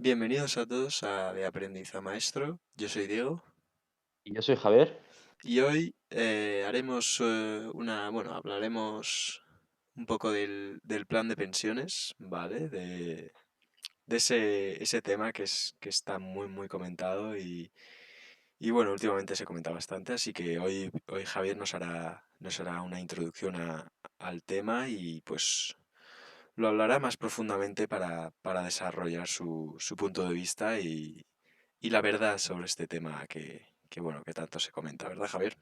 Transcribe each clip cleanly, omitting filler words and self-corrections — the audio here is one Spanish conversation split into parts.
Bienvenidos a todos a De Aprendiz a Maestro. Yo soy Diego Y yo soy Javier. y hoy haremos hablaremos un poco del plan de pensiones, ¿vale? De ese tema que está muy comentado y bueno, últimamente se comenta bastante, así que hoy Javier nos hará una introducción al tema y pues lo hablará más profundamente para desarrollar su punto de vista y la verdad sobre este tema que tanto se comenta, ¿verdad, Javier?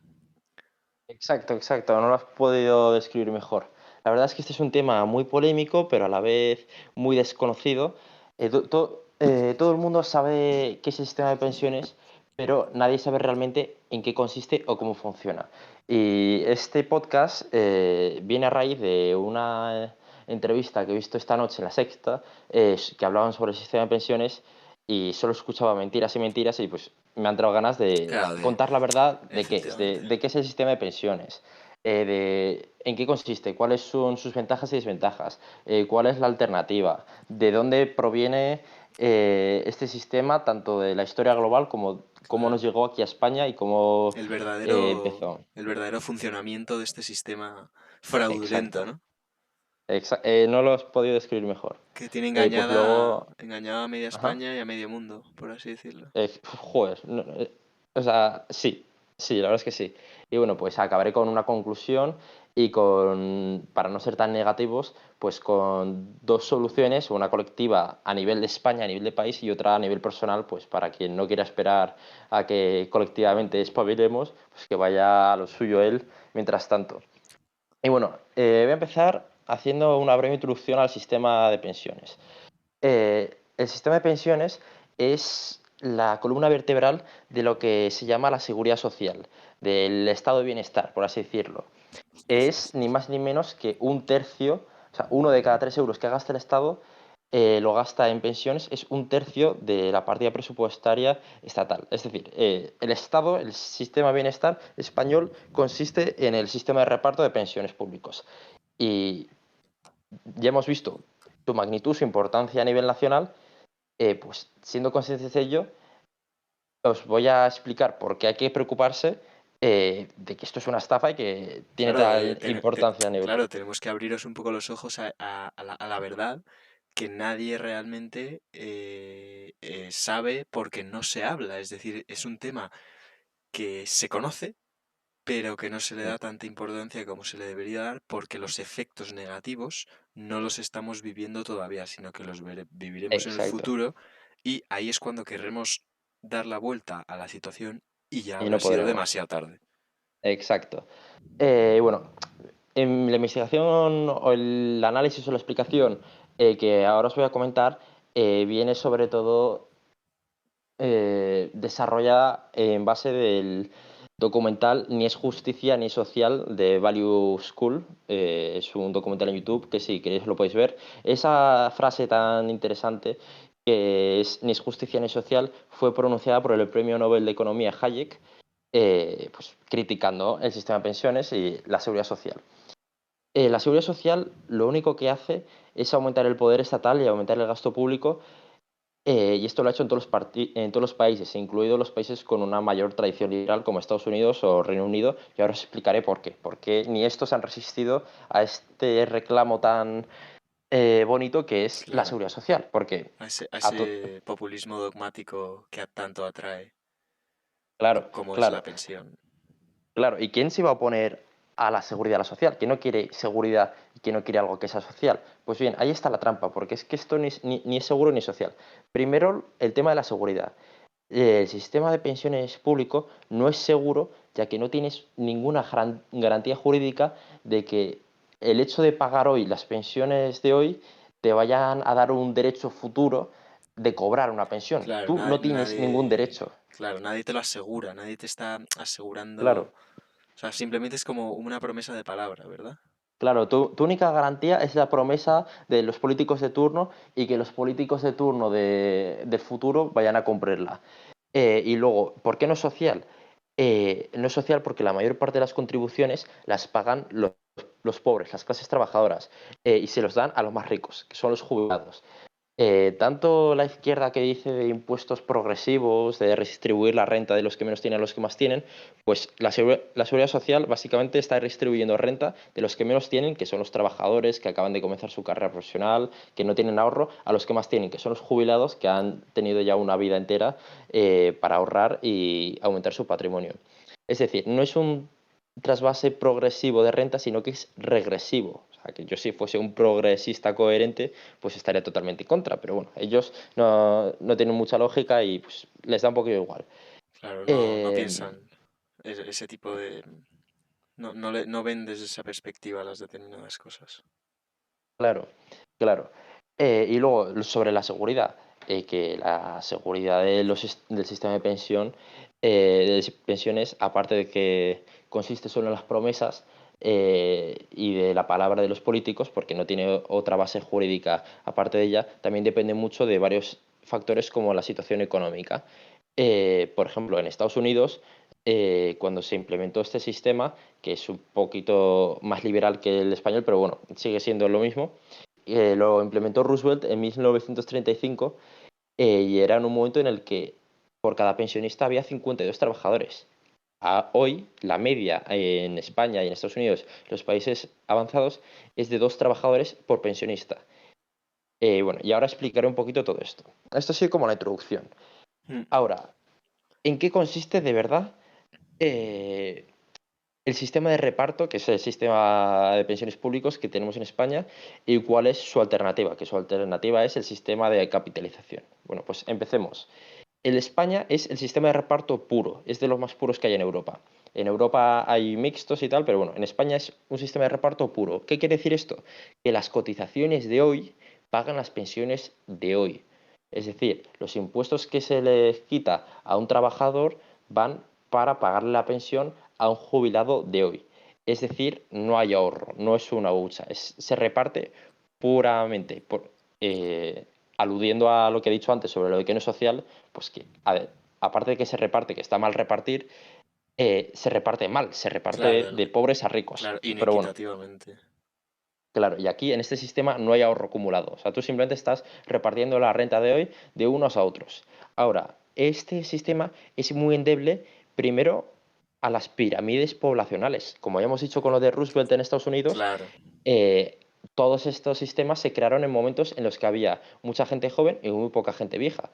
Exacto, exacto, no lo has podido describir mejor. La verdad es que este es un tema muy polémico, pero a la vez muy desconocido. Todo el mundo sabe qué es el sistema de pensiones, pero nadie sabe realmente en qué consiste o cómo funciona. Y este podcast viene a raíz de una entrevista que he visto esta noche en La Sexta, que hablaban sobre el sistema de pensiones y solo escuchaba mentiras y mentiras y pues me han entrado ganas de Claro, contar la verdad de qué es, efectivamente. de qué es el sistema de pensiones, de en qué consiste, cuáles son sus ventajas y desventajas, cuál es la alternativa, de dónde proviene este sistema, tanto de la historia global como cómo nos Claro. llegó aquí a España y cómo El verdadero, empezó. el verdadero funcionamiento de este sistema Exacto. fraudulento, ¿no? No lo has podido describir mejor. Que tiene Pues engañada, luego, engañada a media ajá. España y a medio mundo, por así decirlo. Joder, o sea, sí, sí, la verdad es que sí. Y bueno, pues acabaré con una conclusión y para no ser tan negativos, pues con dos soluciones, una colectiva a nivel de España, a nivel de país, y otra a nivel personal, pues para quien no quiera esperar a que colectivamente espabilemos, pues que vaya a lo suyo él mientras tanto. Y bueno, voy a empezar haciendo una breve introducción al sistema de pensiones. El sistema de pensiones es la columna vertebral de lo que se llama la seguridad social, del estado de bienestar, por así decirlo. Es ni más ni menos que un tercio, o sea, uno de cada 3 euros que gasta el Estado lo gasta en pensiones, es un tercio de la partida presupuestaria estatal. Es decir, el Estado, el sistema de bienestar español, consiste en el sistema de reparto de pensiones públicos. Y ya hemos visto su magnitud, su importancia a nivel nacional, pues siendo conscientes de ello, os voy a explicar por qué hay que preocuparse de que esto es una estafa y que tiene Claro, tal importancia a nivel. claro, tenemos que abriros un poco los ojos a la verdad que nadie realmente sabe porque no se habla. Es decir, es un tema que se conoce, pero que no se le da tanta importancia como se le debería dar porque los efectos negativos no los estamos viviendo todavía, sino que los viviremos en el Exacto. futuro y ahí es cuando querremos dar la vuelta a la situación y ya Y habrá no sido podremos. demasiado tarde. Exacto. Bueno, en la investigación o el análisis o la explicación que ahora os voy a comentar viene sobre todo desarrollada en base del documental Ni es justicia ni social de Value School. Es un documental en YouTube que si queréis lo podéis ver. Esa frase tan interesante que es Ni es justicia ni social fue pronunciada por el Premio Nobel de Economía Hayek, pues, criticando el sistema de pensiones y la seguridad social. La seguridad social lo único que hace es aumentar el poder estatal y aumentar el gasto público, y esto lo ha hecho en todos los países, incluidos los países con una mayor tradición liberal como Estados Unidos o Reino Unido, y ahora os explicaré por qué. Porque ni estos han resistido a este reclamo tan bonito que es la Claro, seguridad social. Porque, a ese, a a to- ese populismo dogmático que tanto atrae, claro, como es la claro, pensión. claro. ¿Y quién se va a oponer a la seguridad social? ¿Quién no quiere seguridad y quién no quiere algo que sea social? Pues bien, ahí está la trampa, porque es que esto ni es seguro ni social. Primero, el tema de la seguridad. El sistema de pensiones público no es seguro, ya que no tienes ninguna garantía jurídica de que el hecho de pagar hoy las pensiones de hoy te vayan a dar un derecho futuro de cobrar una pensión. Claro, Tú no tienes ningún derecho. nadie te lo asegura, nadie te está asegurando. Claro, O sea, simplemente es como una promesa de palabra, ¿verdad? claro, tu única garantía es la promesa de los políticos de turno y que los políticos de turno del futuro vayan a cumplirla. Y luego, ¿por qué no es social? No es social porque la mayor parte de las contribuciones las pagan los pobres, las clases trabajadoras, y se los dan a los más ricos, que son los jubilados. Tanto la izquierda que dice de impuestos progresivos, de redistribuir la renta de los que menos tienen a los que más tienen, pues la seguridad social básicamente está redistribuyendo renta de los que menos tienen, que son los trabajadores que acaban de comenzar su carrera profesional, que no tienen ahorro, a los que más tienen, que son los jubilados que han tenido ya una vida entera para ahorrar y aumentar su patrimonio. Es decir, no es un trasvase progresivo de renta, sino que es regresivo. O sea, que yo si fuese un progresista coherente, pues estaría totalmente en contra. Pero bueno, ellos no tienen mucha lógica y pues, les da un poquito igual. Claro, no Eh, piensan ese tipo de... No ven desde esa perspectiva las determinadas cosas. claro, claro. Y luego, sobre la seguridad, que la seguridad del sistema de pensión, de pensiones, aparte de que consiste solo en las promesas y de la palabra de los políticos, porque no tiene otra base jurídica aparte de ella, también depende mucho de varios factores como la situación económica. Por ejemplo, en Estados Unidos, cuando se implementó este sistema, que es un poquito más liberal que el español, pero bueno, sigue siendo lo mismo, lo implementó Roosevelt en 1935 y era en un momento en el que por cada pensionista había 52 trabajadores. Hoy, la media en España y en Estados Unidos, los países avanzados, es de 2 trabajadores por pensionista. Bueno, y ahora explicaré un poquito todo esto. Esto ha sido como la introducción. Mm. Ahora, ¿en qué consiste de verdad eh, el sistema de reparto, que es el sistema de pensiones públicos que tenemos en España, y cuál es su alternativa? Que su alternativa es el sistema de capitalización. Bueno, pues empecemos. En España es el sistema de reparto puro, es de los más puros que hay en Europa. En Europa hay mixtos y tal, pero bueno, en España es un sistema de reparto puro. ¿Qué quiere decir esto? Que las cotizaciones de hoy pagan las pensiones de hoy. Es decir, los impuestos que se les quita a un trabajador van para pagarle la pensión a un jubilado de hoy. Es decir, no hay ahorro, no es una hucha, se reparte puramente, eh, aludiendo a lo que he dicho antes sobre lo de que no es social, pues que, a ver, aparte de que se reparte, que está mal repartir, se reparte mal, se reparte Claro, de pobres a ricos. claro, Pero bueno, inequitativamente. claro, y aquí en este sistema no hay ahorro acumulado. O sea, tú simplemente estás repartiendo la renta de hoy de unos a otros. Ahora, este sistema es muy endeble, primero, a las pirámides poblacionales. Como ya hemos dicho con lo de Roosevelt en Estados Unidos, Claro. eh, todos estos sistemas se crearon en momentos en los que había mucha gente joven y muy poca gente vieja.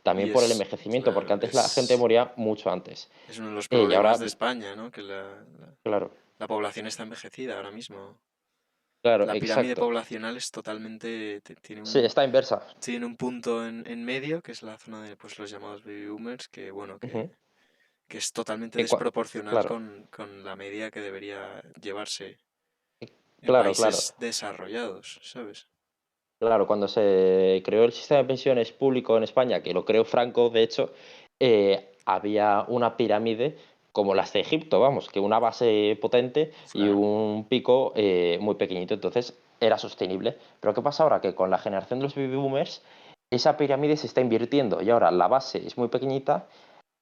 También Y por el es, envejecimiento, porque claro, antes la gente moría mucho antes. es uno de los Y problemas ahora, de España, ¿no? Que claro, la población está envejecida ahora mismo. claro, La pirámide exacto. poblacional es totalmente, Sí, está inversa. tiene un punto en medio, que es la zona de pues, los llamados baby boomers, que bueno, Ujú. que es totalmente Que desproporcional claro, con la media que debería llevarse en claro, claro. países desarrollados, ¿sabes? Claro, cuando se creó el sistema de pensiones público en España, que lo creó Franco, de hecho, había una pirámide como las de Egipto, vamos, que una base potente y Claro. un pico muy pequeñito, entonces era sostenible. Pero ¿qué pasa ahora? Que con la generación de los baby boomers, esa pirámide se está invirtiendo y ahora la base es muy pequeñita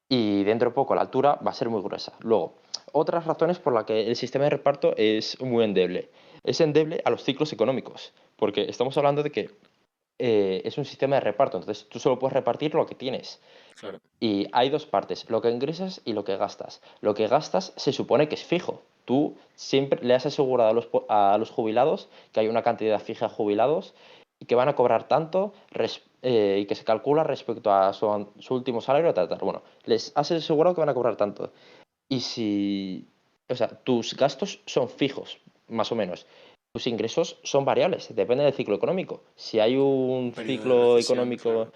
y dentro de poco la altura va a ser muy gruesa. Luego, otras razones por las que el sistema de reparto es muy endeble. Es endeble a los ciclos económicos, porque estamos hablando de que es un sistema de reparto, entonces tú solo puedes repartir lo que tienes. Claro. Y hay dos partes, lo que ingresas y lo que gastas. Lo que gastas se supone que es fijo. Tú siempre le has asegurado a los jubilados que hay una cantidad fija de jubilados y que van a cobrar tanto y que se calcula respecto a su último salario, tal, tal. Bueno, les has asegurado que van a cobrar tanto. Y si, o sea, tus gastos son fijos, más o menos. Tus ingresos son variables, depende del ciclo económico. Si hay Un un periodo de ciclo recesión, económico claro.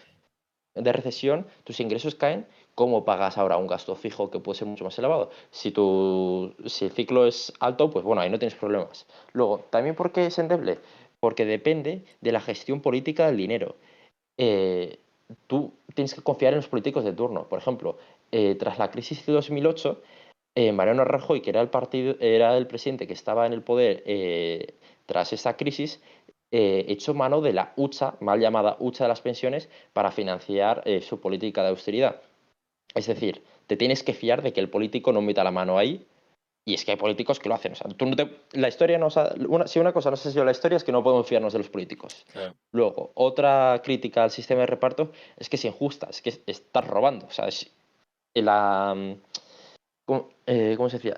de recesión, tus ingresos caen, ¿cómo pagas ahora un gasto fijo que puede ser mucho más elevado? Si el ciclo es alto, pues bueno, ahí no tienes problemas. Luego, ¿también por qué es endeble? Porque depende de la gestión política del dinero. Eh, Tú tienes que confiar en los políticos de turno. Por ejemplo, tras la crisis de 2008, Mariano Rajoy, que era el presidente que estaba en el poder tras esa crisis, echó mano de la hucha, mal llamada hucha de las pensiones, para financiar su política de austeridad. Es decir, te tienes que fiar de que el político no meta la mano ahí Y es que hay políticos que lo hacen. O sea, la historia si una cosa nos ha sido la historia es que no podemos fiarnos de los políticos. Claro, Luego, otra crítica al sistema de reparto es que es injusta, es que estás robando. O sea, la, ¿cómo se decía?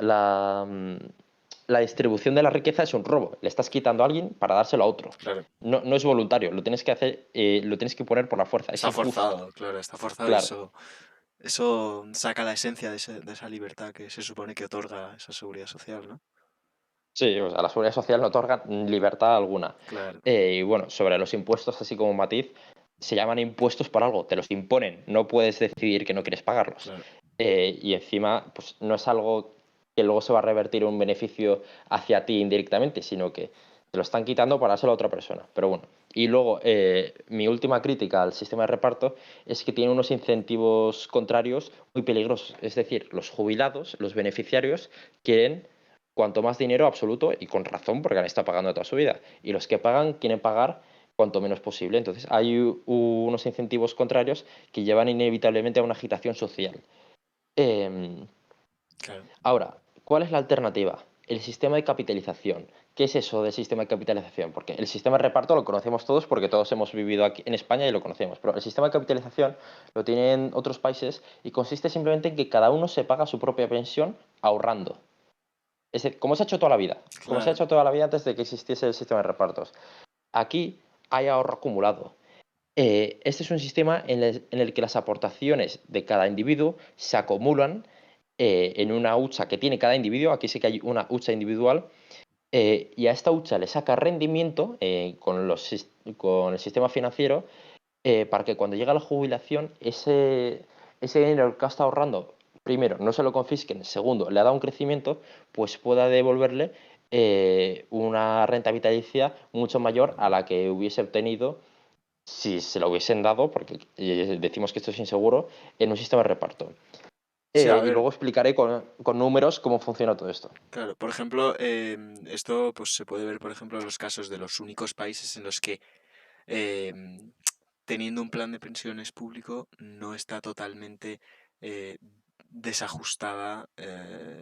La distribución de la riqueza es un robo. Le estás quitando a alguien para dárselo a otro. claro. No, no es voluntario, lo tienes que hacer, lo tienes que poner por la fuerza. Es Está injusto. forzado, claro, está forzado y Claro. eso saca la esencia de esa libertad que se supone que otorga esa seguridad social, ¿no? Sí, o sea, la seguridad social no otorga libertad alguna. Claro, Y bueno, sobre los impuestos, así como matiz, se llaman impuestos por algo, te los imponen, no puedes decidir que no quieres pagarlos. claro. Y encima, pues no es algo que luego se va a revertir en un beneficio hacia ti indirectamente, sino que te lo están quitando para dárselo a otra persona. Pero bueno, y luego mi última crítica al sistema de reparto es que tiene unos incentivos contrarios muy peligrosos. Es decir, los jubilados, los beneficiarios, quieren cuanto más dinero absoluto y con razón porque han estado pagando toda su vida. Y los que pagan quieren pagar cuanto menos posible. Entonces hay unos incentivos contrarios que llevan inevitablemente a una agitación social. Em, Claro. Ahora, ¿cuál es la alternativa? El sistema de capitalización. ¿Qué es eso del sistema de capitalización? Porque el sistema de reparto lo conocemos todos porque todos hemos vivido aquí en España y lo conocemos. Pero el sistema de capitalización lo tienen otros países y consiste simplemente en que cada uno se paga su propia pensión ahorrando. Es decir, como se ha hecho toda la vida, como se ha Claro. hecho toda la vida antes de que existiese el sistema de repartos. Aquí hay ahorro acumulado. Este es un sistema en el que las aportaciones de cada individuo se acumulan en una hucha que tiene cada individuo. Aquí sí que hay una hucha individual. Y a esta hucha le saca rendimiento con el sistema financiero para que cuando llega la jubilación, ese dinero que está ahorrando, primero, no se lo confisquen, segundo, le ha dado un crecimiento, pues pueda devolverle una renta vitalicia mucho mayor a la que hubiese obtenido si se lo hubiesen dado, porque decimos que esto es inseguro, en un sistema de reparto. Sí, a Y ver, luego explicaré con números cómo funciona todo esto. claro, por ejemplo, esto pues se puede ver, por ejemplo, en los casos de los únicos países en los que em, teniendo un plan de pensiones público no está totalmente eh, desajustada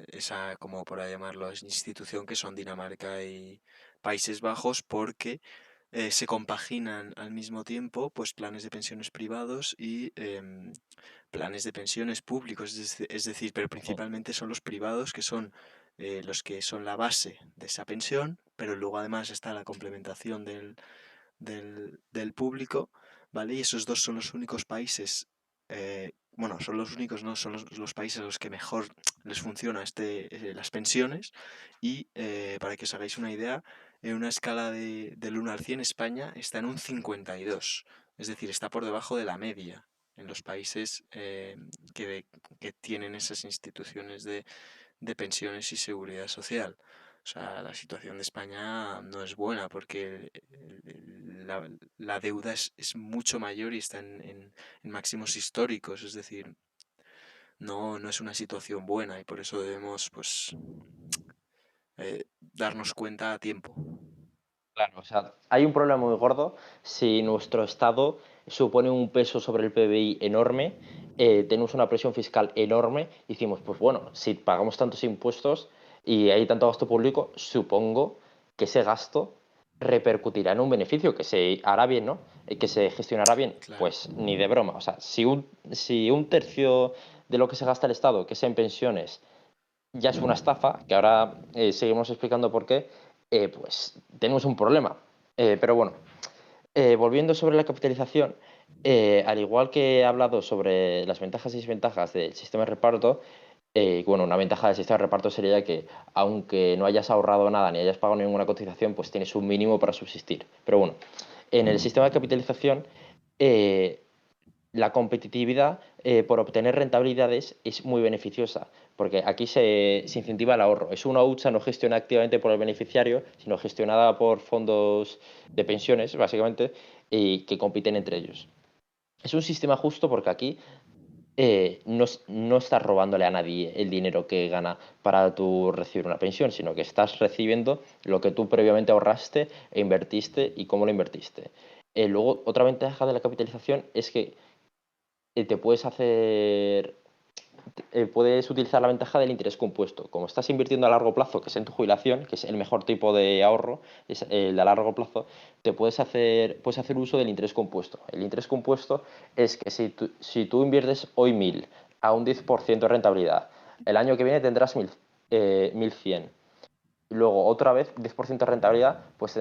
esa, como por ahí llamarlo, institución que son Dinamarca y Países Bajos, porque se compaginan al mismo tiempo pues planes de pensiones privados y planes de pensiones públicos, es decir, pero Ujú. principalmente son los privados que son los que son la base de esa pensión, pero luego además está la complementación del público, ¿vale? Y esos dos son los únicos países, bueno, son los únicos, no, son los países a los que mejor les funciona las pensiones. Y para que os hagáis una idea, en una escala del 1 al 100, España está en un 52, es decir, está por debajo de la media en los países que tienen esas instituciones de pensiones y seguridad social. O sea, la situación de España no es buena porque la deuda es mucho mayor y está en máximos históricos. Es decir, no es una situación buena y por eso debemos pues darnos cuenta a tiempo. Claro, o sea, hay un problema muy gordo si nuestro Estado supone un peso sobre el PBI enorme, tenemos una presión fiscal enorme, y decimos, pues bueno, si pagamos tantos impuestos y hay tanto gasto público, supongo que ese gasto repercutirá en un beneficio, que se hará bien, ¿no? Que se gestionará bien. Claro, Pues ni de broma. O sea, si un tercio de lo que se gasta el Estado, que es en pensiones, ya es una estafa, que ahora seguimos explicando por qué, pues tenemos un problema. Pero bueno, volviendo sobre la capitalización, al igual que he hablado sobre las ventajas y desventajas del sistema de reparto, bueno, una ventaja del sistema de reparto sería que aunque no hayas ahorrado nada ni hayas pagado ninguna cotización, pues tienes un mínimo para subsistir. Pero bueno, en el sistema de capitalización, eh, la competitividad por obtener rentabilidades es muy beneficiosa, porque aquí se incentiva el ahorro. Es una hucha no gestionada activamente por el beneficiario, sino gestionada por fondos de pensiones, básicamente, y que compiten entre ellos. Es un sistema justo porque aquí no estás robándole a nadie el dinero que gana para tú recibir una pensión, sino que estás recibiendo lo que tú previamente ahorraste e invertiste y cómo lo invertiste. Luego, otra ventaja de la capitalización es que te puedes hacer puedes utilizar la ventaja del interés compuesto. Como estás invirtiendo a largo plazo, que es en tu jubilación, que es el mejor tipo de ahorro, es el de a largo plazo, puedes hacer uso del interés compuesto. El interés compuesto es que si tú inviertes hoy 1.000 a un 10% de rentabilidad, el año que viene tendrás 1.100. Y luego otra vez 10% de rentabilidad, pues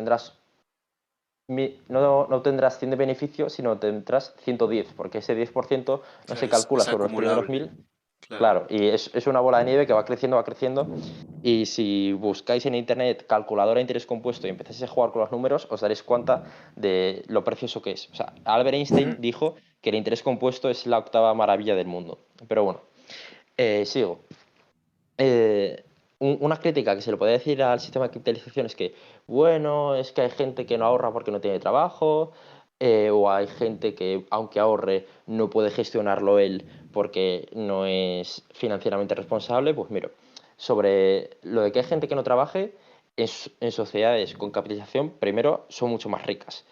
no tendrás 100 de beneficio, sino tendrás 110, porque ese 10% no se Claro, calcula es sobre los primeros acumulable. 1.000. Claro. Claro, y es una bola de nieve que va creciendo, va creciendo. Y si buscáis en internet calculadora de interés compuesto y empezáis a jugar con los números, os daréis cuenta de lo precioso que es. O sea, Albert Einstein dijo que el interés compuesto es la octava maravilla del mundo. Pero bueno, sigo. Eh, una crítica que se le puede decir al sistema de capitalización es que, bueno, es que hay gente que no ahorra porque no tiene trabajo, o hay gente que, aunque ahorre, no puede gestionarlo él porque no es financieramente responsable. Pues mira, sobre lo de que hay gente que no trabaje, en sociedades con capitalización, primero, son mucho más ricas.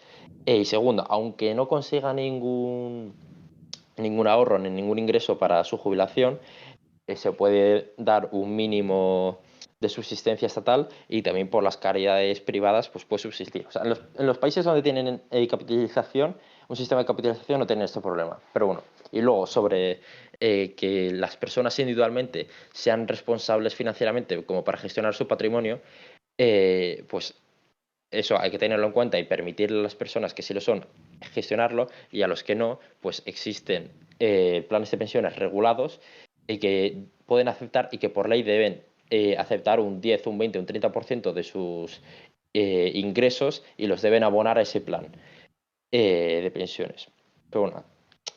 Y segundo, aunque no consiga ningún ahorro ni ningún ingreso para su jubilación, se puede dar un mínimo de subsistencia estatal y también por las caridades privadas pues puede subsistir. O sea, en los países donde tienen capitalización, un sistema de capitalización no tienen este problema. Pero bueno, y luego sobre que las personas individualmente sean responsables financieramente como para gestionar su patrimonio, pues eso hay que tenerlo en cuenta y permitirle a las personas que sí lo son gestionarlo, y a los que no, pues existen planes de pensiones regulados y que pueden aceptar y que por ley deben aceptar un 10, un 20, un 30% de sus ingresos, y los deben abonar a ese plan de pensiones. Pero bueno,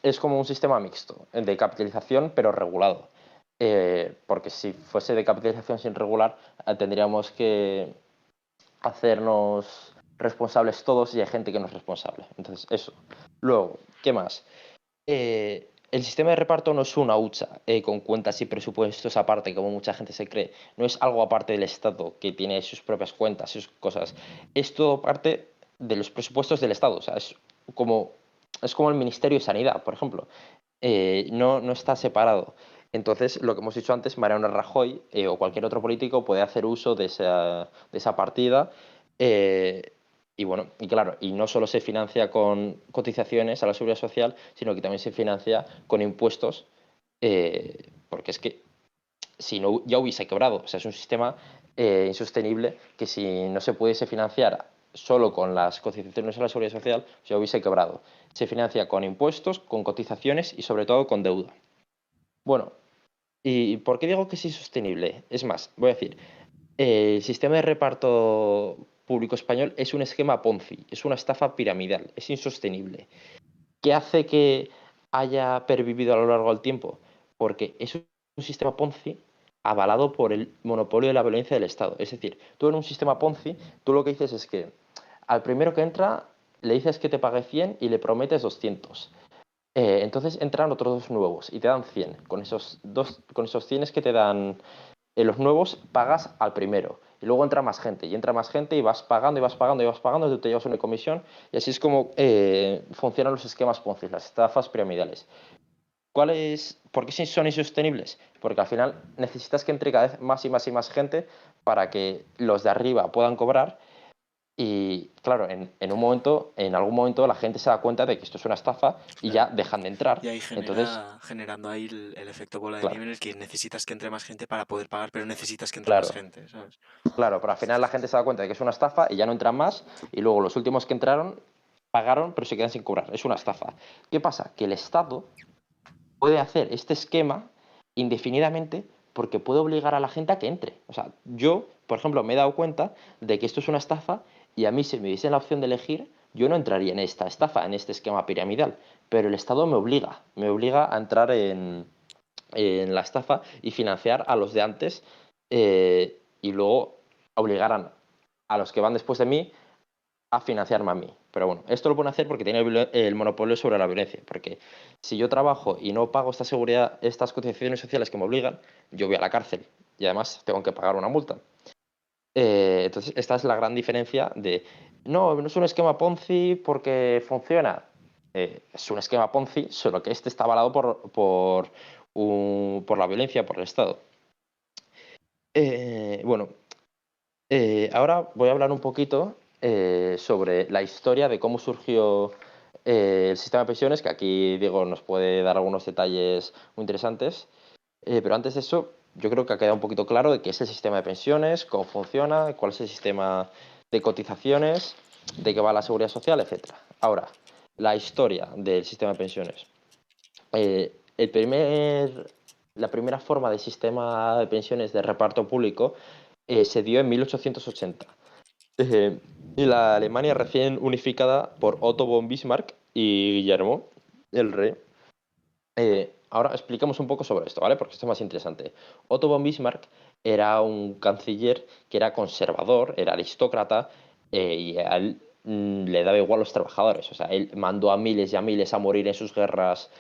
es como un sistema mixto de capitalización pero regulado. Porque si fuese de capitalización sin regular, tendríamos que hacernos responsables todos, y hay gente que no es responsable. Entonces, eso. Luego, ¿qué más? El sistema de reparto no es una hucha con cuentas y presupuestos aparte, como mucha gente se cree. No es algo aparte del Estado, que tiene sus propias cuentas, sus cosas. Es todo parte de los presupuestos del Estado. O sea, como, es como el Ministerio de Sanidad, por ejemplo. No está separado. Entonces, lo que hemos dicho antes, Mariano Rajoy o cualquier otro político puede hacer uso de esa partida. eh, y bueno, y claro, y no solo se financia con cotizaciones a la seguridad social, sino que también se financia con impuestos, porque es que si no ya hubiese quebrado. O sea, es un sistema insostenible que, si no se pudiese financiar solo con las cotizaciones a la seguridad social, ya hubiese quebrado. Se financia con impuestos, con cotizaciones y sobre todo con deuda. Bueno, ¿y por qué digo que es insostenible? Es más, voy a decir, el sistema de reparto público español es un esquema Ponzi, es una estafa piramidal, es insostenible. ¿Qué hace que haya pervivido a lo largo del tiempo? Porque es un sistema Ponzi avalado por el monopolio de la violencia del Estado. Es decir, tú en un sistema Ponzi, tú lo que dices es que al primero que entra le dices que te pague 100 y le prometes 200. Entonces entran otros dos nuevos y te dan 100. Con esos 100 que te dan los nuevos, pagas al primero. Y luego entra más gente, y entra más gente, y vas pagando, y vas pagando, y vas pagando, y tú te llevas una comisión. Y así es como funcionan los esquemas Ponzi, las estafas piramidales. ¿Por qué son insostenibles? Porque al final necesitas que entre cada vez más y más y más gente para que los de arriba puedan cobrar. Y claro, en algún momento la gente se da cuenta de que esto es una estafa y ya Claro. dejan de entrar. Y ahí Entonces, generando ahí el efecto bola de nieve claro, en el que necesitas que entre más gente para poder pagar, pero necesitas que entre más claro, gente, ¿sabes? claro, pero al final la gente se da cuenta de que es una estafa y ya no entran más, y luego los últimos que entraron pagaron pero se quedan sin cobrar. Es una estafa. ¿Qué pasa? Que el Estado puede hacer este esquema indefinidamente porque puede obligar a la gente a que entre. O sea, yo, por ejemplo, me he dado cuenta de que esto es una estafa, y a mí, si me diesen la opción de elegir, yo no entraría en esta estafa, en este esquema piramidal, pero el Estado me obliga a entrar en la estafa y financiar a los de antes, y luego obligarán a los que van después de mí a financiarme a mí. Pero bueno, esto lo pueden hacer porque tiene el monopolio sobre la violencia. Porque si yo trabajo y no pago esta seguridad, estas cotizaciones sociales que me obligan, yo voy a la cárcel y además tengo que pagar una multa. Entonces, esta es la gran diferencia de, no, no es un esquema Ponzi porque funciona. Es un esquema Ponzi, solo que este está avalado por por la violencia, por el Estado. Bueno, ahora voy a hablar un poquito sobre la historia de cómo surgió el sistema de pensiones, que aquí Diego nos puede dar algunos detalles muy interesantes. Pero antes de eso, yo creo que ha quedado un poquito claro de qué es el sistema de pensiones, cómo funciona, cuál es el sistema de cotizaciones, de qué va la seguridad social, etcétera. Ahora, la historia del sistema de pensiones. El la primera forma de sistema de pensiones de reparto público se dio en 1880. Eh, y la Alemania recién unificada por Otto von Bismarck y Guillermo el Rey. Ahora explicamos un poco sobre esto, ¿vale? Porque esto es más interesante. Otto von Bismarck era un canciller que era conservador, era aristócrata, y a él le daba igual los trabajadores. O sea, él mandó a miles y a miles a morir en sus guerras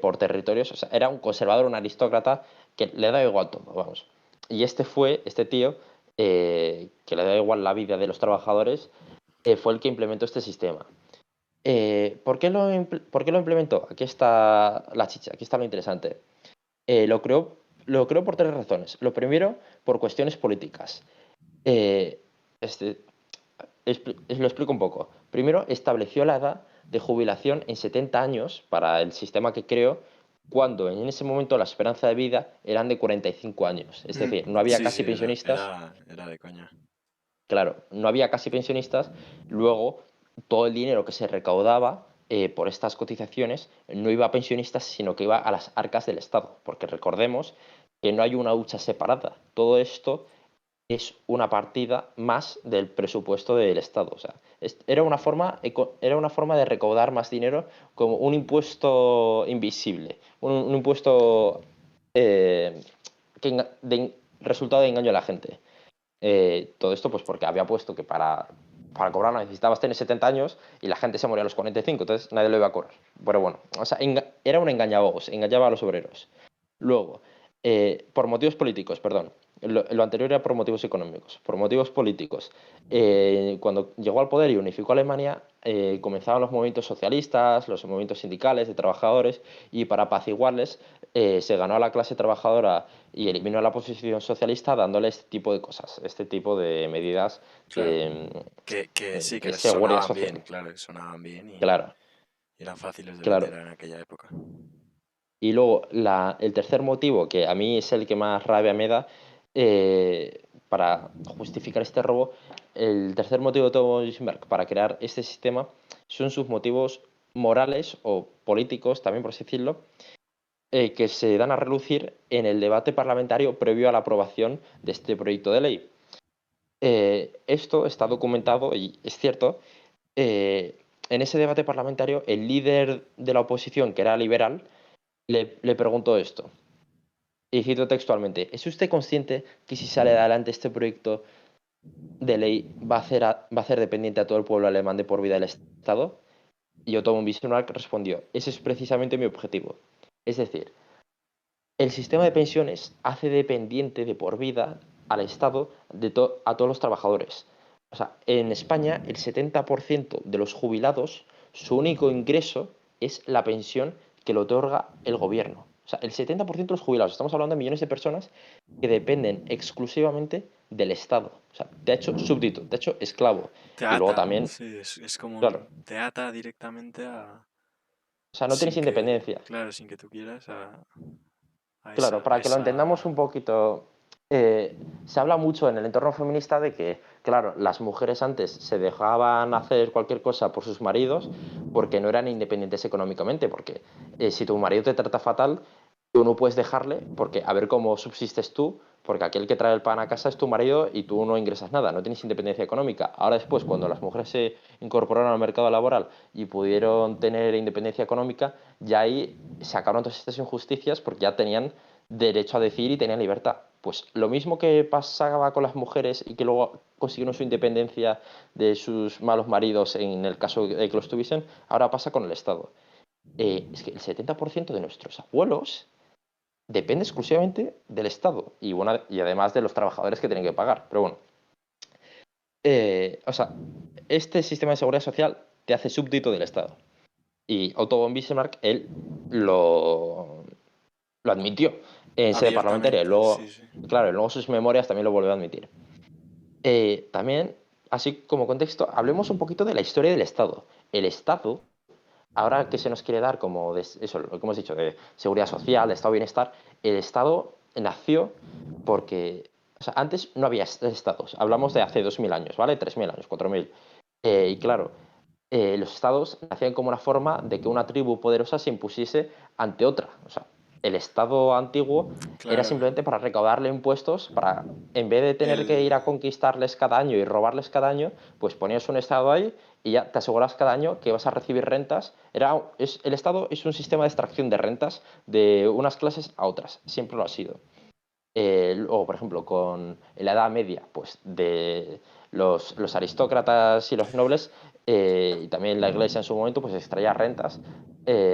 por territorios. O sea, era un conservador, un aristócrata que le daba igual todo, vamos. Y este tío, que le daba igual la vida de los trabajadores, fue el que implementó este sistema. ¿Por qué lo implementó? Aquí está la chicha, aquí está lo interesante. Lo creó por tres razones. Lo primero, por cuestiones políticas. Eh, este, lo explico un poco. Primero, estableció la edad de jubilación en 70 años para el sistema que creó, cuando en ese momento la esperanza de vida eran de 45 años. Es Mm, decir, no había sí, casi sí, pensionistas. era de coña. Claro, no había casi pensionistas. Luego, todo el dinero que se recaudaba por estas cotizaciones no iba a pensionistas, sino que iba a las arcas del Estado. Porque recordemos que no hay una hucha separada. Todo esto es una partida más del presupuesto del Estado. O sea, era una forma de recaudar más dinero como un impuesto invisible, un impuesto eh, resultado de engaño a la gente. Todo esto pues porque había puesto que para cobrarlo necesitabas tener 70 años y la gente se moría a los 45, entonces nadie lo iba a cobrar. Pero bueno, o sea, era un engañabobos, engañaba a los obreros. Luego, por motivos políticos, perdón. Lo anterior era por motivos económicos. Por motivos políticos, cuando llegó al poder y unificó Alemania, comenzaron los movimientos socialistas, los movimientos sindicales de trabajadores, y para apaciguarles se ganó a la clase trabajadora y eliminó a la oposición socialista dándole este tipo de cosas, este tipo de medidas Claro. de, Que sí, que les seguridad sonaban bien, social. claro, que sonaban bien Claro, y eran fáciles de vender claro. en aquella época. Y luego el tercer motivo, que a mí es el que más rabia me da, para justificar este robo, el tercer motivo de Thomas Bismarck para crear este sistema son sus motivos morales o políticos, también por así decirlo, que se dan a relucir en el debate parlamentario previo a la aprobación de este proyecto de ley. Esto está documentado y es cierto. En ese debate parlamentario, el líder de la oposición, que era liberal, le preguntó esto. Y cito textualmente: ¿es usted consciente que si sale adelante este proyecto de ley va a hacer dependiente a todo el pueblo alemán de por vida del Estado? Y Otto von Bismarck respondió: ese es precisamente mi objetivo. Es decir, el sistema de pensiones hace dependiente de por vida al Estado a todos los trabajadores. O sea, en España el 70% de los jubilados, su único ingreso es la pensión que le otorga el gobierno. O sea, el 70% de los jubilados, estamos hablando de millones de personas que dependen exclusivamente del Estado. O sea, te ha hecho súbdito, te ha hecho esclavo. Te Y luego ata, también, sí, es como claro, te ata directamente o sea, no tienes sin que, independencia. claro, sin que tú quieras Claro, a para que lo entendamos un esa, poquito, se habla mucho en el entorno feminista de que, claro, las mujeres antes se dejaban hacer cualquier cosa por sus maridos porque no eran independientes económicamente, porque si tu marido te trata fatal, tú no puedes dejarle porque a ver cómo subsistes tú, porque aquel que trae el pan a casa es tu marido y tú no ingresas nada, no tienes independencia económica. Ahora después, cuando las mujeres se incorporaron al mercado laboral y pudieron tener independencia económica, ya ahí se acabaron todas estas injusticias porque ya tenían derecho a decidir y tenían libertad. Pues lo mismo que pasaba con las mujeres y que luego consiguieron su independencia de sus malos maridos en el caso de que los tuviesen, ahora pasa con el Estado. Es que el 70% de nuestros abuelos depende exclusivamente del Estado y, bueno, y además de los trabajadores que tienen que pagar. Pero bueno, o sea, este sistema de seguridad social te hace súbdito del Estado. Y Otto von Bismarck, él lo, lo admitió en sede parlamentaria y Abiertamente, sí, luego, sí. claro, y luego sus memorias también lo volvió a admitir. También, así como contexto, hablemos un poquito de la historia del Estado. El Estado, ahora que se nos quiere dar como eso, lo que hemos dicho, de seguridad social, de estado de bienestar, el Estado nació porque, o sea, antes no había estados. Hablamos de hace 2000 años, ¿vale? 3000 años, 4000. Y claro, los estados nacían como una forma de que una tribu poderosa se impusiese ante otra. O sea, el estado antiguo era Claro, simplemente para recaudarle impuestos, para, en vez de tener que ir el... a conquistarles cada año y robarles cada año, pues ponías un estado ahí y ya te aseguras cada año que vas a recibir rentas. El estado es un sistema de extracción de rentas de unas clases a otras, siempre lo ha sido. O, por ejemplo, con la Edad Media, pues de los aristócratas y los nobles, y también la Iglesia en su momento, pues extraía rentas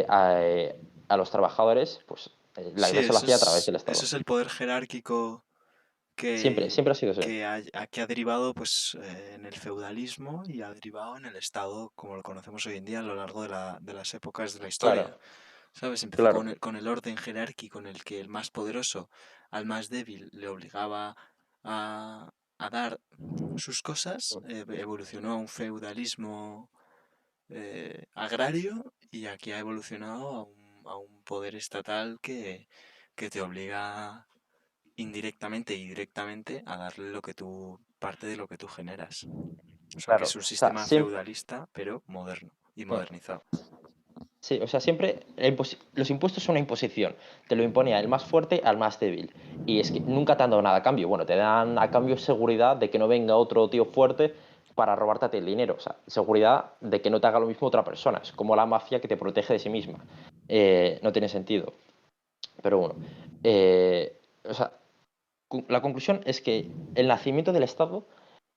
a los trabajadores, pues la Sí, Iglesia lo hacía a través del eso Estado. es el poder jerárquico Siempre, siempre ha sido así. que ha derivado pues, en el feudalismo y ha derivado en el Estado como lo conocemos hoy en día a lo largo de las épocas de la historia. Claro, ¿Sabes? Empezó claro. con el orden jerárquico en el que el más poderoso al más débil le obligaba a dar sus cosas, evolucionó a un feudalismo agrario y aquí ha evolucionado a un poder estatal que te obliga indirectamente y directamente a darle lo que tú, parte de lo que tú generas. O sea que es Claro. un O sea, sistema siempre, feudalista, pero moderno y modernizado. sí, o sea, siempre los impuestos son una imposición. Te lo imponía el más fuerte al más débil. Y es que nunca te han dado nada a cambio. Bueno, te dan a cambio seguridad de que no venga otro tío fuerte para robarte a ti el dinero. O sea, seguridad de que no te haga lo mismo otra persona. Es como la mafia que te protege de sí misma. No tiene sentido. Pero bueno, o sea, la conclusión es que el nacimiento del Estado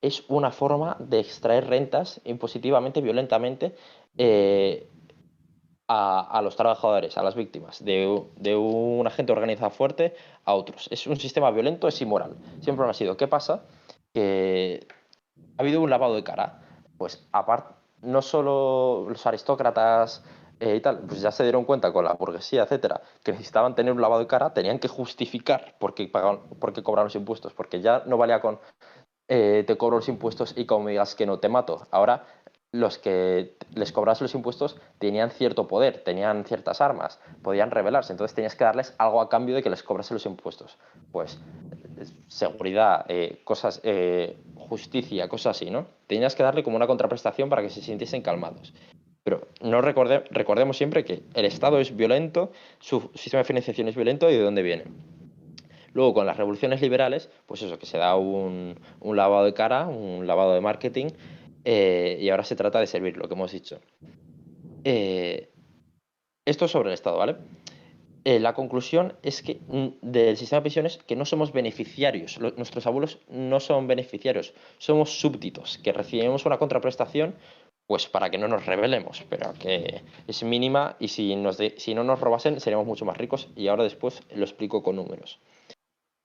es una forma de extraer rentas impositivamente, violentamente, eh, a los trabajadores, a las víctimas, de un agente organizado fuerte a otros. Es un sistema violento, es inmoral. Siempre lo ha sido. ¿Qué pasa? Que ha habido un lavado de cara. Pues aparte, no solo los aristócratas y tal, pues ya se dieron cuenta con la burguesía, etcétera, que necesitaban tener un lavado de cara, tenían que justificar por qué cobraban los impuestos, porque ya no valía con te cobro los impuestos y como me digas que no te mato. Ahora los que les cobras los impuestos tenían cierto poder, tenían ciertas armas, podían rebelarse, entonces tenías que darles algo a cambio de que les cobrase los impuestos. Pues seguridad, cosas, justicia, cosas así, ¿no? Tenías que darle como una contraprestación para que se sintiesen calmados. Pero no recordemos siempre que el Estado es violento, su sistema de financiación es violento y de dónde viene. Luego, con las revoluciones liberales, pues eso, que se da un lavado de cara, un lavado de marketing, y ahora se trata de servir lo que hemos dicho. Eh, Esto es sobre el Estado, ¿vale? La conclusión es que del sistema de pensiones que no somos beneficiarios, nuestros abuelos no son beneficiarios, somos súbditos, que recibimos una contraprestación pues para que no nos rebelemos, pero que es mínima y si no nos robasen seríamos mucho más ricos y ahora después lo explico con números.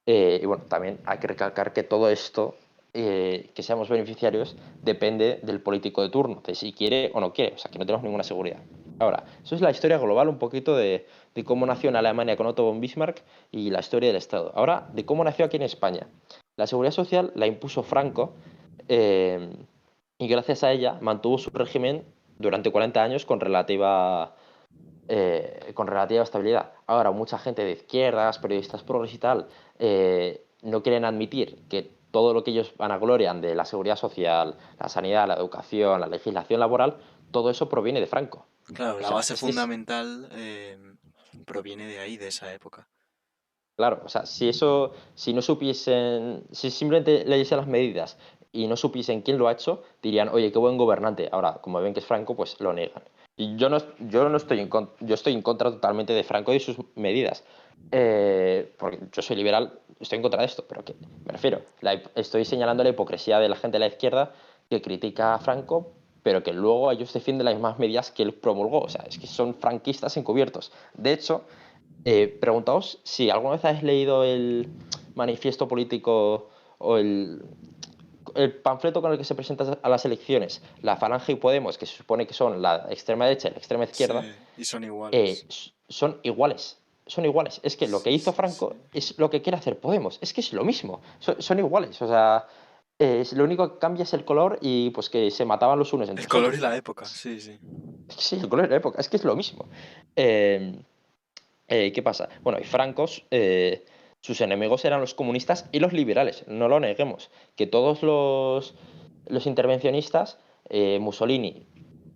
Y bueno, también hay que recalcar que todo esto, que seamos beneficiarios, depende del político de turno, de si quiere o no quiere, o sea, que no tenemos ninguna seguridad. Ahora, eso es la historia global un poquito de cómo nació en Alemania con Otto von Bismarck y la historia del Estado. Ahora, de cómo nació aquí en España. La seguridad social la impuso Franco eh, y gracias a ella mantuvo su régimen durante 40 años con relativa estabilidad. Ahora, mucha gente de izquierdas, periodistas progres y tal, no quieren admitir que todo lo que ellos vanaglorian de la seguridad social, la sanidad, la educación, la legislación laboral, todo eso proviene de Franco. Claro, O la sea, base es que es fundamental proviene de ahí, de esa época. claro, o sea, si no supiesen, si simplemente leyesen las medidas y no supiesen quién lo ha hecho, dirían, oye, qué buen gobernante. Ahora, como ven que es Franco, pues lo niegan. Y yo no estoy yo estoy en contra totalmente de Franco y de sus medidas. Porque yo soy liberal, estoy en contra de esto, pero que me refiero, estoy señalando la hipocresía de la gente de la izquierda que critica a Franco, pero que luego ellos defienden las mismas medidas que él promulgó. O sea, es que son franquistas encubiertos. De hecho, preguntaos si alguna vez habéis leído el manifiesto político o el panfleto con el que se presenta a las elecciones, la Falange y Podemos, que se supone que son la extrema derecha y la extrema Sí, izquierda, y son iguales. son iguales. son iguales. Es que lo que hizo Sí. Franco es lo que quiere hacer Podemos. Es que es lo mismo. Son iguales. O sea, lo único que cambia es el color y pues que se mataban los unos entre El los color y otros. la época, sí, sí. Es que sí, el color de la época. Es que es lo mismo. Eh, ¿Qué pasa? Bueno, y Franco, sus enemigos eran los comunistas y los liberales. No lo neguemos. Que todos los intervencionistas, Mussolini,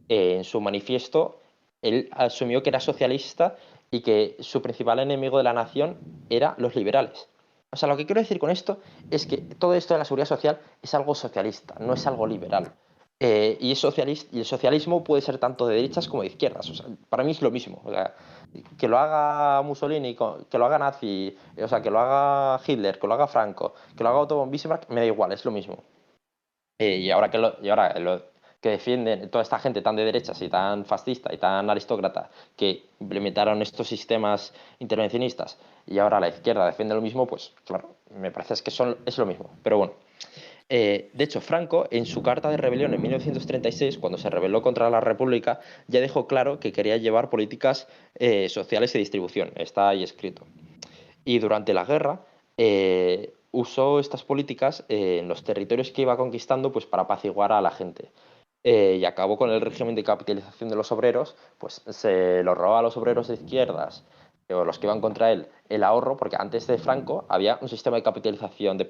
en su manifiesto, él asumió que era socialista y que su principal enemigo de la nación era los liberales. O sea, lo que quiero decir con esto es que todo esto de la seguridad social es algo socialista, no es algo liberal. Y, y el socialismo puede ser tanto de derechas como de izquierdas. O sea, para mí es lo mismo. O sea, que lo haga Mussolini, que lo haga Nazi, o sea, que lo haga Hitler, que lo haga Franco, que lo haga Otto von Bismarck, me da igual, es lo mismo. Y ahora que defienden toda esta gente tan de derechas y tan fascista y tan aristócrata que implementaron estos sistemas intervencionistas y ahora la izquierda defiende lo mismo, pues claro, me parece es que es lo mismo. Pero bueno, de hecho, Franco, en su carta de rebelión en 1936, cuando se rebeló contra la República, ya dejó claro que quería llevar políticas sociales y de distribución. Está ahí escrito. Y durante la guerra usó estas políticas en los territorios que iba conquistando pues, para apaciguar a la gente. Y acabó con el régimen de capitalización de los obreros, pues se lo robaba a los obreros de izquierdas o los que iban contra él el ahorro, porque antes de Franco había un sistema de capitalización de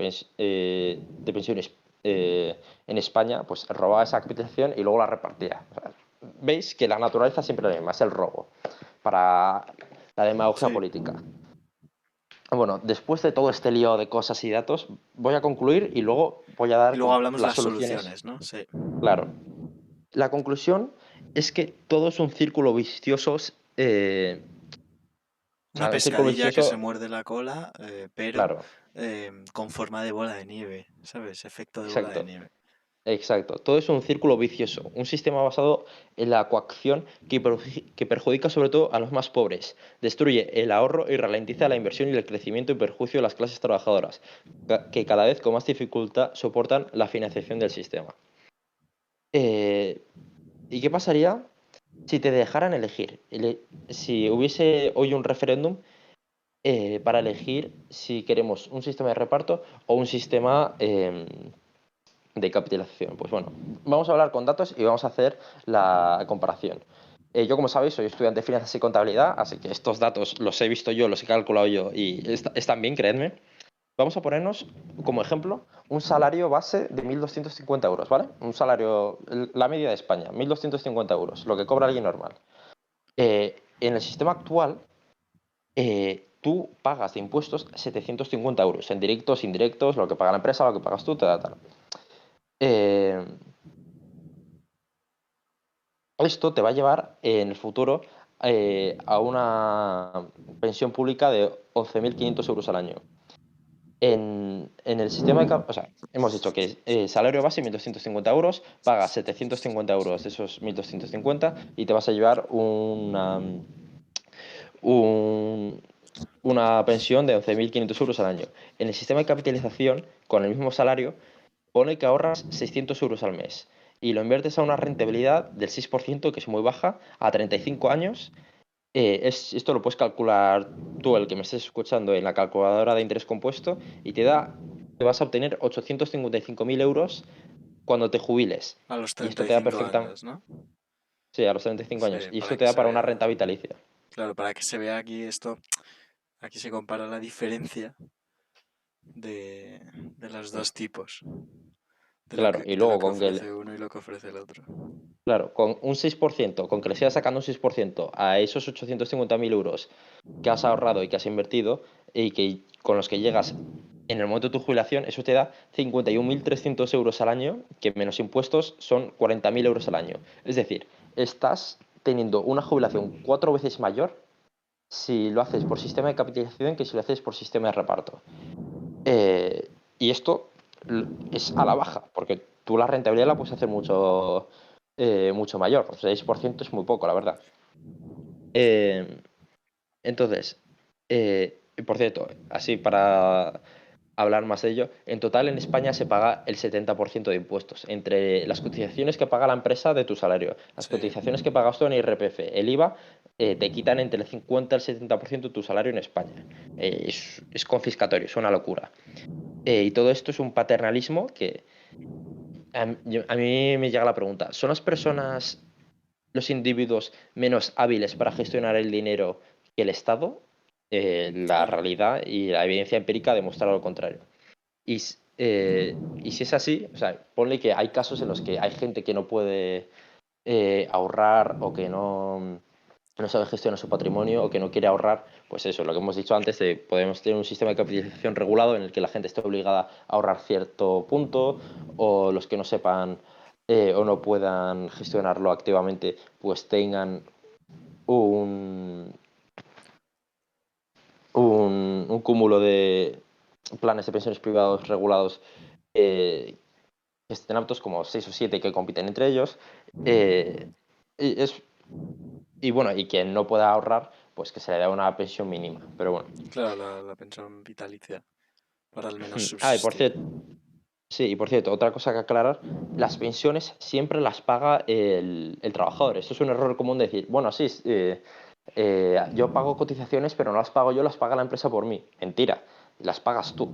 pensiones en España, pues robaba esa capitalización y luego la repartía. O sea, veis que la naturaleza siempre es la misma, es el robo para la demagogia Sí. política. Bueno, después de todo este lío de cosas y datos, voy a concluir y luego voy a Y dar luego hablamos las las soluciones. soluciones, ¿no? Sí. Claro. La conclusión es que todo es un círculo vicioso, o Una sea, un círculo pescadilla que se vicioso, muerde la cola, pero claro, con forma de bola de nieve, ¿sabes? Efecto de bola de exacto, nieve. exacto. Todo es un círculo vicioso, un sistema basado en la coacción que perjudica sobre todo a los más pobres, destruye el ahorro y ralentiza la inversión y el crecimiento y perjuicio de las clases trabajadoras, que cada vez con más dificultad soportan la financiación del sistema. Eh, ¿Y qué pasaría si te dejaran elegir? Si hubiese hoy un referéndum para elegir si queremos un sistema de reparto o un sistema de capitalización. Pues bueno, vamos a hablar con datos y vamos a hacer la comparación. Yo, como sabéis, soy estudiante de finanzas y contabilidad, así que estos datos los he visto yo, los he calculado yo y están bien, creedme. Vamos a ponernos como ejemplo un salario base de 1.250 euros, ¿vale? Un salario, la media de España, 1.250 euros, lo que cobra alguien normal. En el sistema actual, tú pagas de impuestos 750 euros, en directos, indirectos, lo que paga la empresa, lo que pagas tú, tal, tal. Eh, Esto te va a llevar en el futuro a una pensión pública de 11.500 euros al año. En el sistema o sea, hemos dicho que salario base 1.250 euros, pagas 750 euros de esos 1.250 y te vas a llevar un- una pensión de 11.500 euros al año. En el sistema de capitalización, con el mismo salario, pone que ahorras 600 euros al mes y lo inviertes a una rentabilidad del 6%, que es muy baja, a 35 años. Esto lo puedes calcular tú, el que me estés escuchando, en la calculadora de interés compuesto y te vas a obtener 855.000 euros cuando te jubiles. A los Y esto treinta y te da cinco perfectamente, años, ¿no? sí, a los 35 años. Sí, Y para esto te que da se para una vea. renta vitalicia. Claro, para que se vea aquí esto. Aquí se compara la diferencia de los dos tipos. Claro, y De lo luego que con que ofrece uno y lo que ofrece el otro. claro, con un 6%, con que le sigas sacando un 6% a esos 850.000 euros que has ahorrado y que has invertido y que con los que llegas en el momento de tu jubilación, eso te da 51.300 euros al año, que menos impuestos son 40.000 euros al año. Es decir, estás teniendo una jubilación 4 veces mayor si lo haces por sistema de capitalización que si lo haces por sistema de reparto. Y esto es a la baja, porque tú la rentabilidad la puedes hacer mucho mayor. Un 6% es muy poco, la verdad. Eh, entonces, y por cierto, así para hablar más de ello, en total en España se paga el 70% de impuestos, entre las cotizaciones que paga la empresa de tu salario, las Sí. cotizaciones que pagas tú en IRPF, el IVA, te quitan entre el 50 y el 70% de tu salario en España. Es confiscatorio, es una locura. Y todo esto es un paternalismo que a mí me llega la pregunta, ¿son las personas, los individuos menos hábiles para gestionar el dinero que el Estado? La Claro. realidad y la evidencia empírica demuestra lo contrario. Y si es así, o sea, ponle que hay casos en los que hay gente que no puede ahorrar o que no sabe gestionar su patrimonio o que no quiere ahorrar, pues eso, lo que hemos dicho antes, de podemos tener un sistema de capitalización regulado en el que la gente esté obligada a ahorrar cierto punto, o los que no sepan o no puedan gestionarlo activamente, pues tengan un, un cúmulo de planes de pensiones privados regulados que estén aptos como 6 o 7 que compiten entre ellos. eh, y, es, y bueno, y quien no pueda ahorrar, pues que se le dé una pensión mínima. Pero bueno. Claro, la pensión vitalicia, para al menos Ah, y por subsistir. cierto, sí, y por cierto, otra cosa que aclarar, las pensiones siempre las paga el trabajador. Esto es un error común decir, bueno, sí, yo pago cotizaciones, pero no las pago yo, las paga la empresa por mí. Mentira, las pagas tú.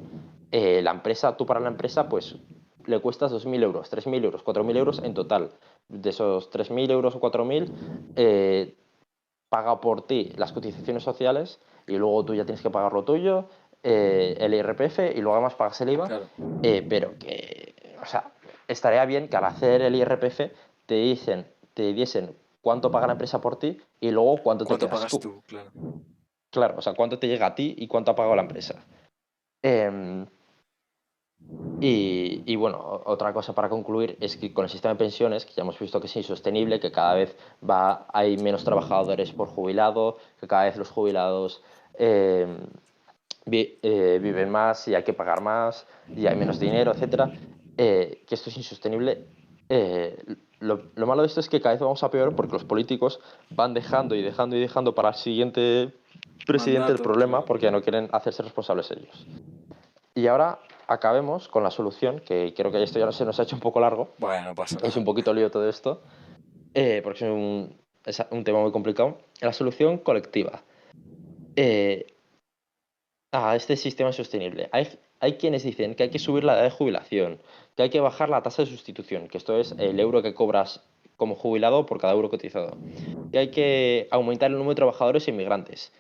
La empresa, tú para la empresa, pues le cuestas 2.000 euros, 3.000 euros, 4.000 euros en total. De esos 3.000 euros o 4.000, paga por ti las cotizaciones sociales y luego tú ya tienes que pagar lo tuyo, el IRPF y luego además pagas el IVA, Claro. pero que, o sea, estaría bien que al hacer el IRPF te diesen cuánto paga la empresa por ti y luego cuánto te ¿Cuánto quedas pagas tú. tú? Claro. Claro, o sea, cuánto te llega a ti y cuánto ha pagado la empresa. Eh, y bueno, otra cosa para concluir es que con el sistema de pensiones, que ya hemos visto que es insostenible, que cada vez hay menos trabajadores por jubilado, que cada vez los jubilados eh, viven más y hay que pagar más y hay menos dinero, etcétera, que esto es insostenible. Lo malo de esto es que cada vez vamos a peor porque los políticos van dejando y dejando y dejando para el siguiente presidente el Mandato, problema claro. porque no quieren hacerse responsables ellos. Y ahora acabemos con la solución, que creo que esto ya se nos ha hecho un poco largo. Bueno, no pasa Es un nada. poquito lío todo esto, porque es un tema muy complicado. La solución colectiva eh, a este sistema sostenible. Hay quienes dicen que hay que subir la edad de jubilación, que hay que bajar la tasa de sustitución, que esto es el euro que cobras como jubilado por cada euro cotizado, que hay que aumentar el número de trabajadores e inmigrantes.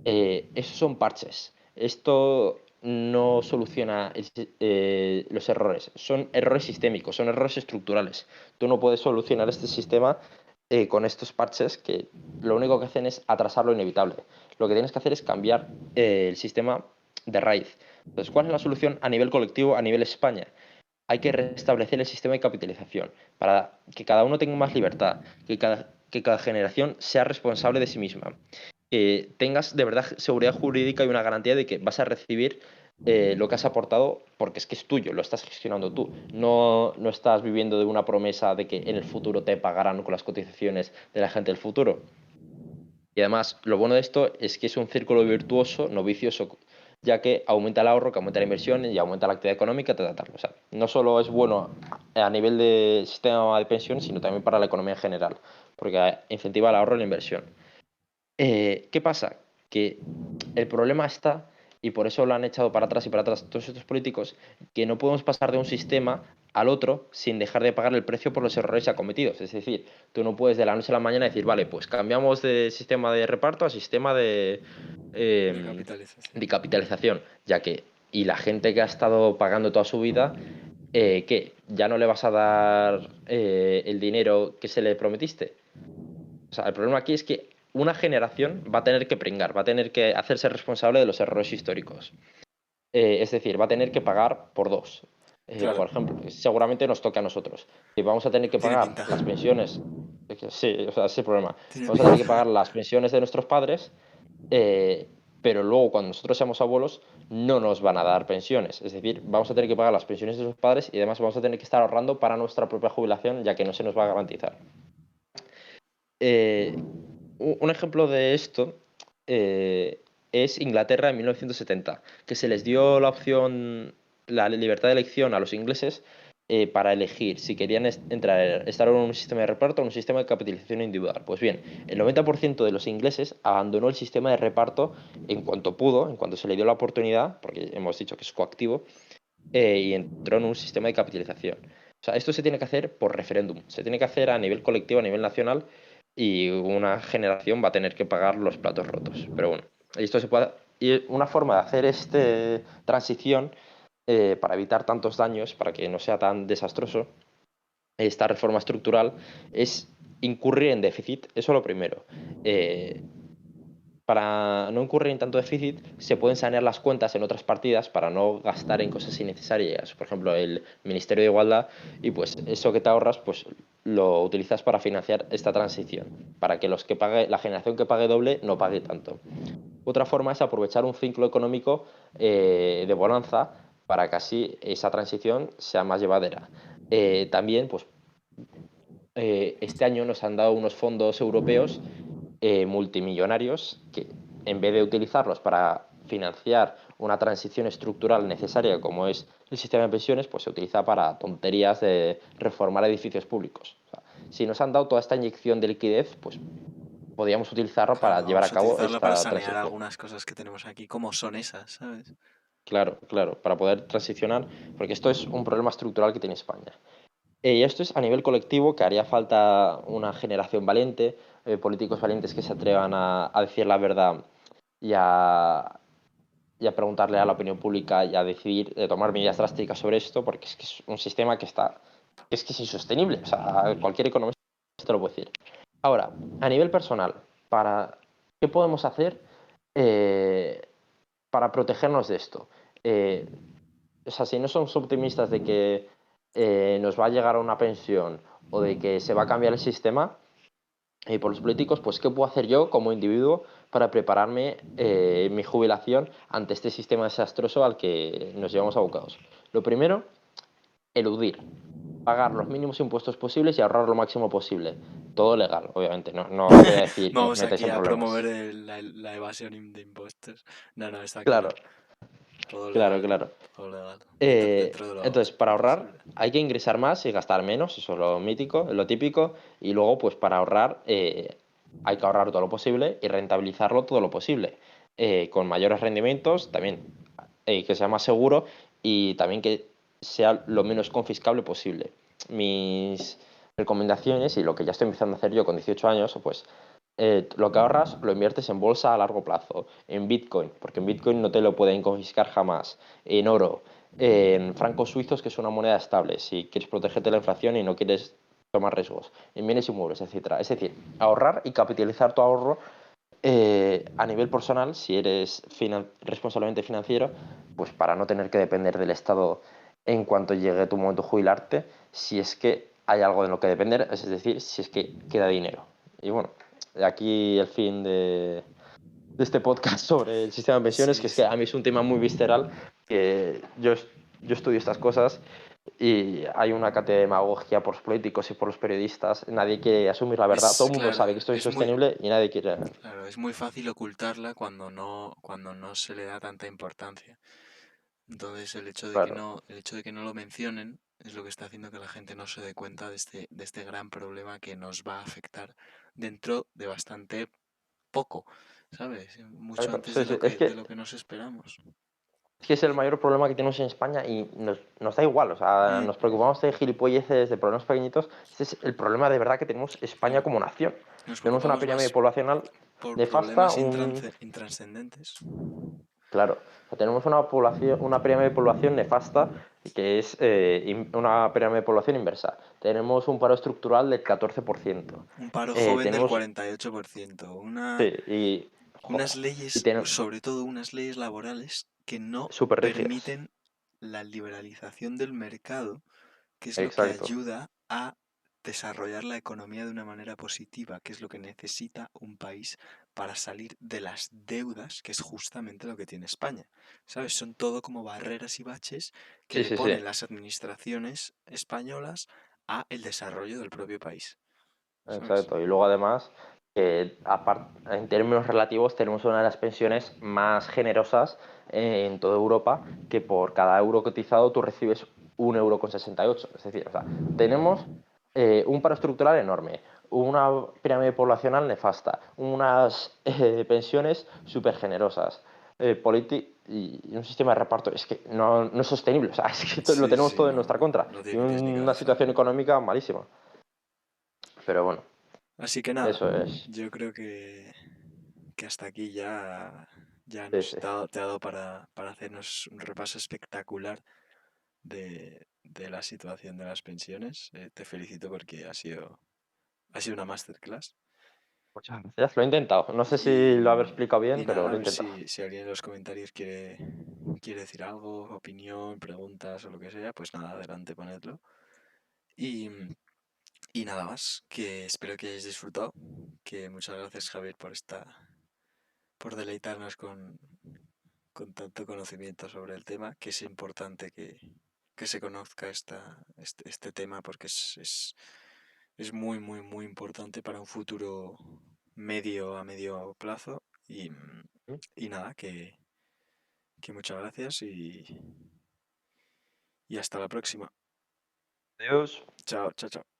Esos son parches. Esto no soluciona los errores. Son errores sistémicos, son errores estructurales. Tú no puedes solucionar este sistema con estos parches que lo único que hacen es atrasar lo inevitable. Lo que tienes que hacer es cambiar el sistema de raíz. Entonces, ¿cuál es la solución a nivel colectivo, a nivel España? Hay que restablecer el sistema de capitalización para que cada uno tenga más libertad, que cada generación sea responsable de sí misma, que tengas de verdad seguridad jurídica y una garantía de que vas a recibir lo que has aportado porque es que es tuyo, lo estás gestionando tú. No estás viviendo de una promesa de que en el futuro te pagarán con las cotizaciones de la gente del futuro. Y además, lo bueno de esto es que es un círculo virtuoso, no vicioso, ya que aumenta el ahorro, que aumenta la inversión y aumenta la actividad económica, tal, tal, tal. O sea, no solo es bueno a nivel de sistema de pensión, sino también para la economía en general, porque incentiva el ahorro y la inversión. ¿Qué pasa? Que el problema está, y por eso lo han echado para atrás y para atrás todos estos políticos, que no podemos pasar de un sistema al otro sin dejar de pagar el precio por los errores ya cometidos. Es decir, tú no puedes de la noche a la mañana decir, vale, pues cambiamos de sistema de reparto a sistema De eh, capitalización. de capitalización, ya que, y la gente que ha estado pagando toda su vida, ¿qué? ¿Ya no le vas a dar el dinero que se le prometiste? O sea, el problema aquí es que una generación va a tener que pringar, va a tener que hacerse responsable de los errores históricos. Es decir, va a tener que pagar por dos. Claro. Por ejemplo, seguramente nos toque a nosotros. Y vamos a tener que Tiene pagar pinta. las pensiones. Sí, o sea, ese es el problema. Tiene Vamos a tener que pinta. pagar las pensiones de nuestros padres, pero luego cuando nosotros seamos abuelos no nos van a dar pensiones. Es decir, vamos a tener que pagar las pensiones de sus padres y además vamos a tener que estar ahorrando para nuestra propia jubilación, ya que no se nos va a garantizar. Eh, un ejemplo de esto eh, es Inglaterra en 1970, que se les dio la opción, la libertad de elección a los ingleses para elegir si querían estar en un sistema de reparto o en un sistema de capitalización individual. Pues bien, el 90% de los ingleses abandonó el sistema de reparto en cuanto pudo, en cuanto se le dio la oportunidad, porque hemos dicho que es coactivo, y entró en un sistema de capitalización. O sea, esto se tiene que hacer por referéndum, se tiene que hacer a nivel colectivo, a nivel nacional, y una generación va a tener que pagar los platos rotos. Pero bueno, esto se puede. Y una forma de hacer esta transición para evitar tantos daños, para que no sea tan desastroso, esta reforma estructural, es incurrir en déficit. Eso es lo primero. Eh, para no incurrir en tanto déficit, se pueden sanear las cuentas en otras partidas para no gastar en cosas innecesarias. Por ejemplo, el Ministerio de Igualdad, y pues eso que te ahorras, pues lo utilizas para financiar esta transición, para que la generación que pague doble no pague tanto. Otra forma es aprovechar un ciclo económico de bonanza para que así esa transición sea más llevadera. También, pues, este año nos han dado unos fondos europeos multimillonarios que, en vez de utilizarlos para financiar una transición estructural necesaria como es el sistema de pensiones, pues se utiliza para tonterías de reformar edificios públicos. O sea, si nos han dado toda esta inyección de liquidez, pues podríamos utilizarlo para Claro, llevar vamos a a cabo utilizarla para esta sanear transición. algunas cosas que tenemos aquí, como son esas, ¿sabes? Claro, claro, para poder transicionar, porque esto es un problema estructural que tiene España. Y esto es a nivel colectivo, que haría falta una generación valiente, políticos valientes que se atrevan a decir la verdad y y a preguntarle a la opinión pública y a decidir, tomar medidas drásticas sobre esto, porque es que es un sistema que es insostenible. O sea, cualquier economista te lo puede decir. Ahora, a nivel personal, ¿qué podemos hacer eh, para protegernos de esto? Eh, o sea, si no somos optimistas de que nos va a llegar a una pensión o de que se va a cambiar el sistema por los políticos, pues ¿qué puedo hacer yo como individuo para prepararme mi jubilación ante este sistema desastroso al que nos llevamos abocados? Lo primero, eludir, pagar los mínimos impuestos posibles y ahorrar lo máximo posible. Todo legal, obviamente, no voy a decir que os Vamos metáis aquí en a promover problemas. la evasión de impuestos. No, no, está Claro, claro. Todo claro, legal, claro. todo legal. Dentro Entonces, para lo ahorrar posible. hay que ingresar más y gastar menos, eso es lo mítico, lo típico, y luego, pues para ahorrar, hay que ahorrar todo lo posible y rentabilizarlo todo lo posible, con mayores rendimientos, también que sea más seguro y también que sea lo menos confiscable posible. Mis recomendaciones y lo que ya estoy empezando a hacer yo con 18 años, pues lo que ahorras lo inviertes en bolsa a largo plazo, en Bitcoin, porque en Bitcoin no te lo pueden confiscar jamás, en oro, en francos suizos, que es una moneda estable, si quieres protegerte de la inflación y no quieres tomar riesgos, en bienes inmuebles, etcétera. Es decir, ahorrar y capitalizar tu ahorro a nivel personal, si eres responsablemente financiero, pues para no tener que depender del Estado en cuanto llegue tu momento de jubilarte, si es que hay algo de lo que depender, es decir, si es que queda dinero. Y bueno, aquí el fin de este podcast sobre el sistema de pensiones, que Sí, es que a sí. mí es un tema muy visceral, que yo estudio estas cosas y hay una cantidad de demagogia por los políticos y por los periodistas. Nadie quiere asumir la verdad. Todo Es el mundo sabe claro, que esto es insostenible y nadie quiere. claro, es muy fácil ocultarla cuando no se le da tanta importancia. Entonces Claro, el hecho de que no lo mencionen es lo que está haciendo que la gente no se dé cuenta de este gran problema que nos va a afectar dentro de bastante poco, ¿sabes? Mucho claro. antes Sí, sí. de lo que nos esperamos. Es que es el mayor problema que tenemos en España y nos da igual. O sea, Mm, nos preocupamos de gilipolleces, de problemas pequeñitos. Este es el problema de verdad que tenemos España claro, como nación. nos Tenemos una preocupamos pirámide más poblacional por nefasta, problemas intranscendentes. Claro, o sea, tenemos una población, una pirámide de población nefasta que es una pirámide de población inversa. Tenemos un paro estructural del 14%. Un paro joven del Tenemos, 48%, sí, y, unas joder, y leyes, tenemos sobre todo unas leyes laborales que no súper rígidas. permiten la liberalización del mercado, que es lo que Exacto. ayuda a desarrollar la economía de una manera positiva, que es lo que necesita un país para salir de las deudas, que es justamente lo que tiene España. ¿Sabes? Son todo como barreras y baches que Sí, le sí, sí. ponen las administraciones españolas a el desarrollo del propio país. ¿Sabes? Exacto. Y luego además, en términos relativos, tenemos una de las pensiones más generosas en toda Europa, que por cada euro cotizado tú recibes 1,68 €. Es decir, o sea, tenemos un paro estructural enorme, una pirámide poblacional nefasta, unas pensiones súper generosas, y un sistema de reparto es que no es sostenible. O sea, es que lo Sí, tenemos sí, todo en no, nuestra no, contra no y tiene ni pies ni una cabeza. situación económica malísima. Pero bueno, Así que nada, eso es. yo creo que hasta aquí ya Sí, nos sí. te ha dado para hacernos un repaso espectacular de la situación de las pensiones. Te felicito porque ha sido una masterclass. Muchas gracias. Lo he intentado. No sé si Y, lo habré explicado bien, y pero nada, lo a he ver intentado. si alguien en los comentarios quiere decir algo, opinión, preguntas o lo que sea, pues nada, adelante, ponedlo. Y, y nada más, que espero que hayáis disfrutado, que muchas gracias Javier por deleitarnos con tanto conocimiento sobre el tema, que es importante que se conozca este tema porque es muy, muy, muy importante para un futuro medio a medio plazo. Y nada, que muchas gracias y hasta la próxima. Adiós. Chao, chao, chao.